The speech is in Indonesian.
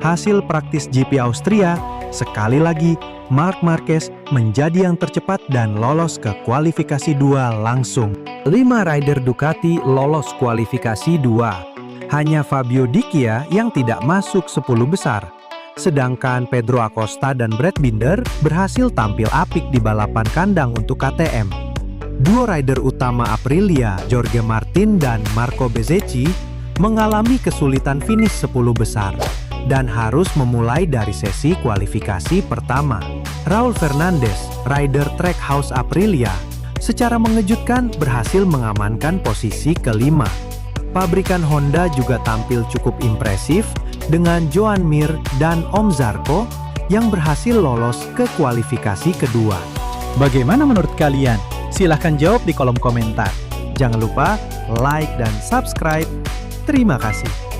Hasil praktis GP Austria, sekali lagi Marc Marquez menjadi yang tercepat dan lolos ke kualifikasi 2 langsung. 5 rider Ducati lolos kualifikasi 2. Hanya Fabio Di Chia yang tidak masuk 10 besar. Sedangkan Pedro Acosta dan Brad Binder berhasil tampil apik di balapan kandang untuk KTM. Duo rider utama Aprilia, Jorge Martin dan Marco Bezzecchi, mengalami kesulitan finish 10 besar dan harus memulai dari sesi kualifikasi pertama. Raul Fernandez, rider Trackhouse Aprilia, secara mengejutkan berhasil mengamankan posisi kelima. Pabrikan Honda juga tampil cukup impresif dengan Joan Mir dan Om Zarco yang berhasil lolos ke kualifikasi kedua. Bagaimana menurut kalian? Silahkan jawab di kolom komentar. Jangan lupa like dan subscribe. Terima kasih.